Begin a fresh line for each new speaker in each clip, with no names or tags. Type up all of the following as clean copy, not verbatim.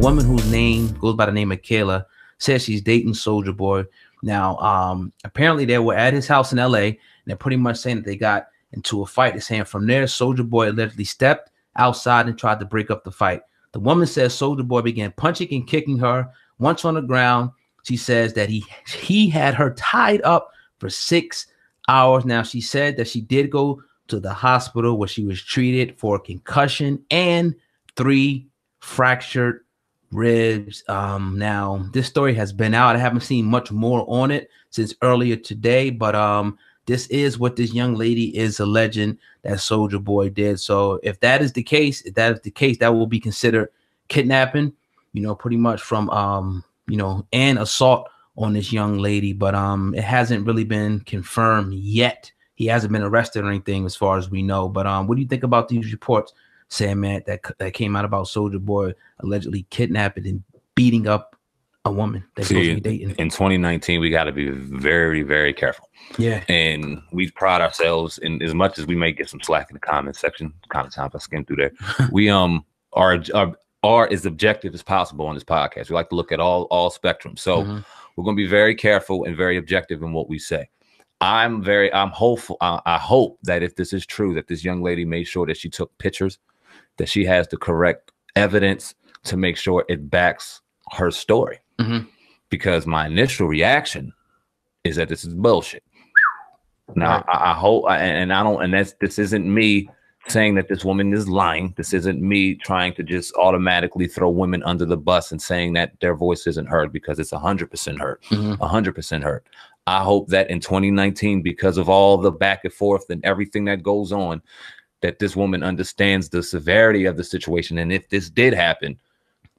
woman whose name goes by the name of Kayla says she's dating Soulja Boy. Now, apparently they were at his house in LA, and they're pretty much saying that they got into a fight. They're saying from there, Soulja Boy allegedly stepped outside and tried to break up the fight. The woman says Soulja Boy began punching and kicking her. Once on the ground, she says that he had her tied up for 6 hours. Now, she said that she did go to the hospital where she was treated for concussion and 3 fractured ribs. Now, this story has been out. I haven't seen much more on it since earlier today, but this is what this young lady is alleging that Soulja Boy did. So if that is the case, that will be considered kidnapping, pretty much from and assault on this young lady. But it hasn't really been confirmed yet. He hasn't been arrested or anything as far as we know. But what do you think about these reports, Sandman, that came out about Soulja Boy allegedly kidnapping and beating up a woman that's supposed to be dating?
In 2019, we got to be very, very careful.
Yeah.
And we pride ourselves in, as much as we may get some slack in the comment section, kind of time I skim through there. We are as objective as possible on this podcast. We like to look at all spectrums. So we're going to be very careful and very objective in what we say. I'm hopeful. I hope that if this is true, that this young lady made sure that she took pictures, that she has the correct evidence to make sure it backs her story. Because my initial reaction is that this is bullshit. Now, I hope, this isn't me saying that this woman is lying. This isn't me trying to just automatically throw women under the bus and saying that their voice isn't heard, because it's 100% heard, 100% heard. I hope that in 2019, because of all the back and forth and everything that goes on, that this woman understands the severity of the situation. And if this did happen,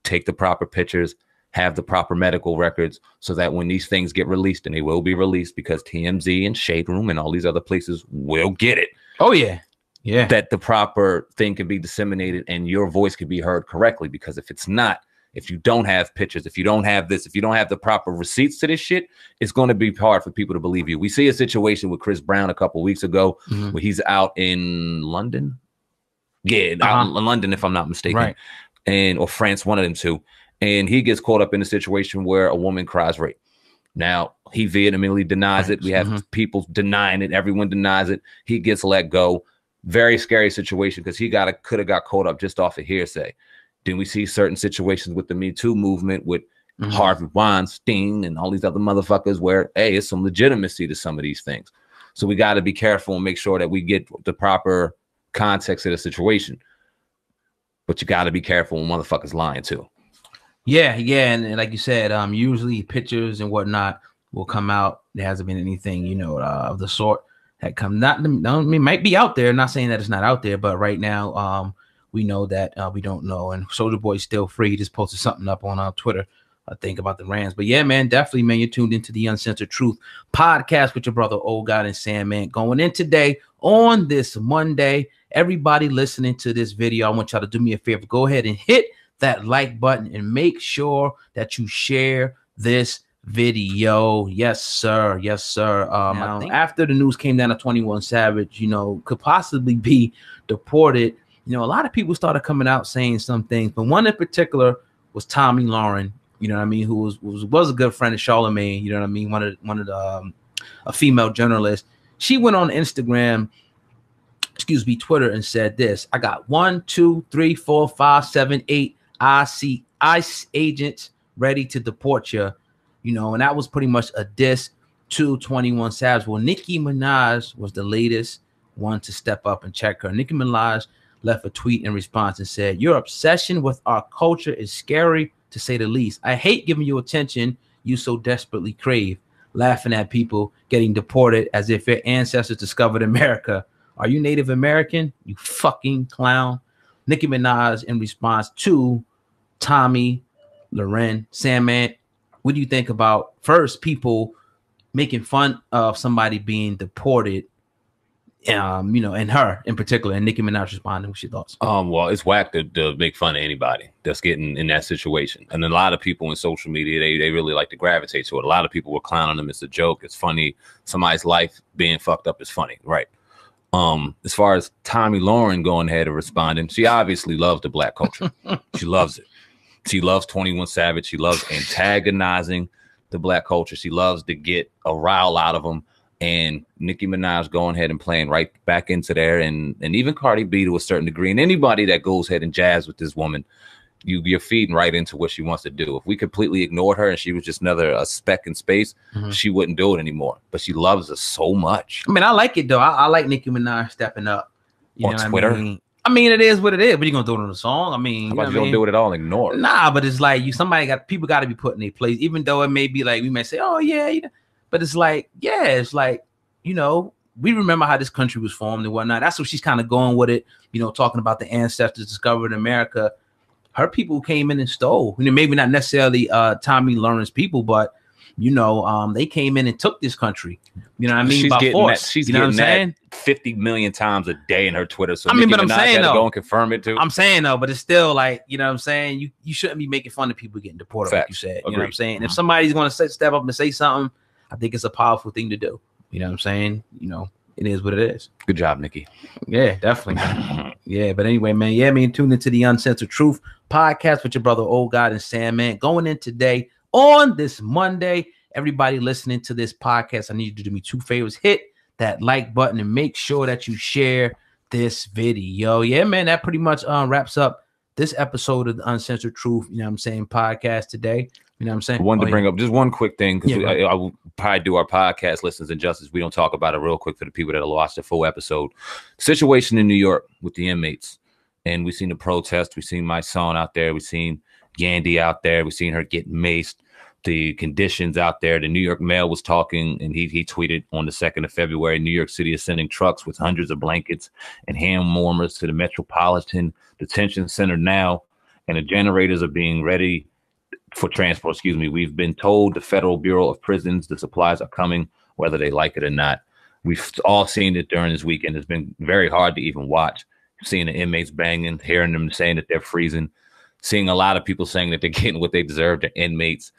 take the proper pictures, have the proper medical records, so that when these things get released, and they will be released because TMZ and Shade Room and all these other places will get it.
Oh, yeah. Yeah.
That the proper thing can be disseminated and your voice can be heard correctly. Because if it's not, if you don't have pictures, if you don't have this, if you don't have the proper receipts to this shit, it's going to be hard for people to believe you. We see a situation with Chris Brown a couple of weeks ago where he's out in London. Yeah, out in London, if I'm not mistaken. Right. Or France, one of them two. And he gets caught up in a situation where a woman cries rape. Now, he vehemently denies it. We have people denying it. Everyone denies it. He gets let go. Very scary situation, because he could have got caught up just off of hearsay. Then we see certain situations with the Me Too movement with Harvey Weinstein and all these other motherfuckers where, hey, it's some legitimacy to some of these things. So we got to be careful and make sure that we get the proper context of the situation. But you got to be careful when motherfuckers lying too.
Yeah, and like you said, usually pictures and whatnot will come out. There hasn't been anything, of the sort that come. Might be out there. Not saying that it's not out there, but right now, we know that we don't know. And Soulja Boy's still free. He just posted something up on Twitter, I think, about the Rams. But yeah, man, definitely, man, you're tuned into the Uncensored Truth podcast with your brother Old God and Sandman. Going in today on this Monday. Everybody listening to this video, I want y'all to do me a favor. Go ahead and hit that like button and make sure that you share this video. Yes, sir. Yes, sir. Now, after the news came down to 21 Savage, could possibly be deported, a lot of people started coming out saying some things, but one in particular was Tommy Lauren, who was a good friend of Charlemagne, one of the a female journalist. She went on Instagram, Twitter, and said this: I got 1, 2, 3, 4, 5, 7, 8 ICE agents ready to deport you, and that was pretty much a diss to 21 Savage. Well, Nicki Minaj was the latest one to step up and check her. Nicki Minaj left a tweet in response and said, "Your obsession with our culture is scary, to say the least. I hate giving you attention you so desperately crave, laughing at people getting deported as if their ancestors discovered America. Are you Native American, you fucking clown?" Nicki Minaj in response to Tommy Lauren. Sandman, what do you think about, first, people making fun of somebody being deported, and her in particular, and Nicki Minaj responding? What's your thoughts?
Well, it's whack to make fun of anybody that's getting in that situation. And a lot of people in social media, they really like to gravitate to it. A lot of people were clowning them. It's a joke. It's funny. Somebody's life being fucked up is funny. Right. As far as Tommy Lauren going ahead and responding, she obviously loves the black culture. She loves it. She loves 21 Savage. She loves antagonizing the black culture. She loves to get a rile out of them. And Nicki Minaj going ahead and playing right back into there, and even Cardi B to a certain degree. And anybody that goes ahead and jazz with this woman, you're feeding right into what she wants to do. If we completely ignored her and she was just a speck in space, she wouldn't do it anymore. But she loves us so much.
I mean, I like it though. I like Nicki Minaj stepping up. You
on
know
Twitter.
What I mean? I mean, it is what it is. But you gonna do it on the song? I mean,
how about you don't do it at all? Ignore it.
Nah, but it's like people got to be put in their place, even though it may be like we may say, oh yeah, you know, but it's like, yeah, it's like, you know, we remember how this country was formed and whatnot. That's what she's kind of going with it, you know, talking about the ancestors discovered America. Her people came in and stole, you know, maybe not necessarily Tommy Lawrence people, but you know, they came in and took this country. You know what I mean?
She's
by
getting
force.
that. She's
you know
getting
what I'm saying?
50 million times a day in her Twitter. So
I mean,
Nicki
but I'm
Minaj
saying
had to
though,
go and confirm it too.
I'm saying though, but it's still like, you know what I'm saying? You shouldn't be making fun of people getting deported,
Facts.
like you said.
Agreed.
You know what I'm saying? If somebody's going to step up and say something, I think it's a powerful thing to do. You know what I'm saying? You know, it is what it is.
Good job, Nicki.
Yeah, definitely. Yeah, but anyway, man. Yeah, man. Tune into the Uncensored Truth podcast with your brother, Old God and Sam, man. Going in today on this Monday. Everybody listening to this podcast, I need you to do me 2 favors. Hit that like button and make sure that you share this video. Yeah, man. That pretty much wraps up this episode of the Uncensored Truth, you know what I'm saying, podcast today. You know what I'm saying?
I wanted to bring up just one quick thing because I will probably do our podcast listeners injustice. We don't talk about it real quick for the people that have watched the full episode. Situation in New York with the inmates. And we've seen the protest. We've seen my son out there. We've seen Yandy out there. We've seen her get maced. The conditions out there. The New York Mail was talking, and he tweeted on the 2nd of February, New York City is sending trucks with hundreds of blankets and hand warmers to the Metropolitan Detention Center now, and the generators are being ready for transport. Excuse me. We've been told the Federal Bureau of Prisons, the supplies are coming, whether they like it or not. We've all seen it during this weekend. It's been very hard to even watch. Seeing the inmates banging, hearing them saying that they're freezing, seeing a lot of people saying that they're getting what they deserve, the inmates.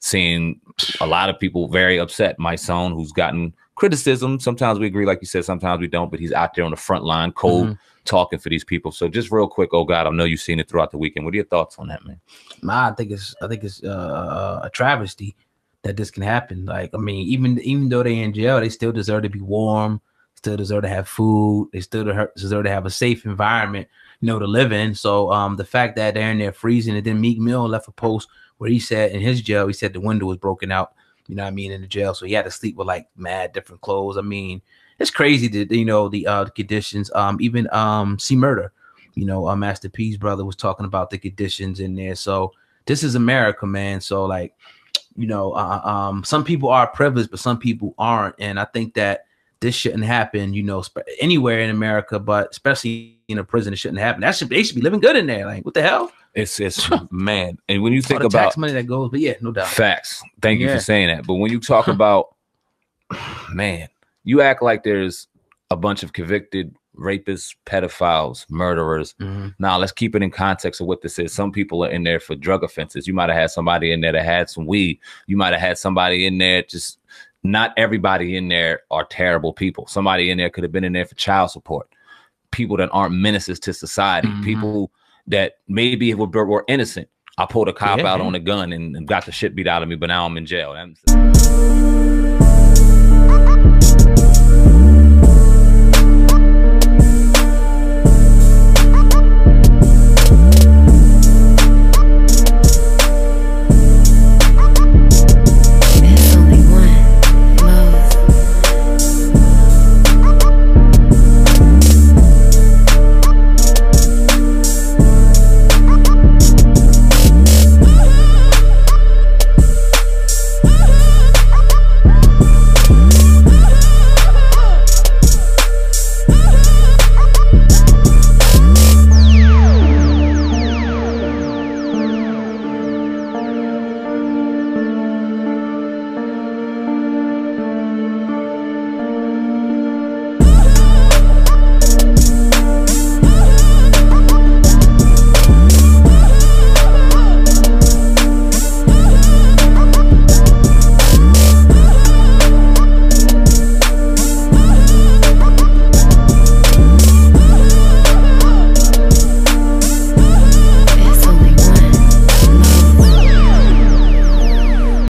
Seeing a lot of people very upset. My son, who's gotten criticism. Sometimes we agree, like you said, sometimes we don't, but he's out there on the front line, cold, talking for these people. So just real quick, oh God, I know you've seen it throughout the weekend. What are your thoughts on that, man?
I think it's a travesty that this can happen. Like, I mean, even though they're in jail, they still deserve to be warm, still deserve to have food, they still deserve to have a safe environment, you know, to live in. So the fact that they're in there freezing, and then Meek Mill left a post where he said in his jail, he said the window was broken out, you know what I mean, in the jail. So he had to sleep with like mad different clothes. I mean, it's crazy that, you know, the conditions, even C Murder, you know, Master P's brother was talking about the conditions in there. So this is America, man. So like, you know, some people are privileged, but some people aren't. And I think that this shouldn't happen, you know, anywhere in America, but especially in a prison, it shouldn't happen. They should be living good in there. Like, what the hell?
It's man. And when you think about
tax money that goes, but yeah, no doubt.
Facts. Thank you for saying that. But when you talk about, man, you act like there's a bunch of convicted rapists, pedophiles, murderers. Now let's keep it in context of what this is. Some people are in there for drug offenses. You might have had somebody in there that had some weed. You might have had somebody in there. Just not everybody in there are terrible people. Somebody in there could have been in there for child support. People that aren't menaces to society. People that maybe were innocent. I pulled a cop out on a gun and got the shit beat out of me, but now I'm in jail.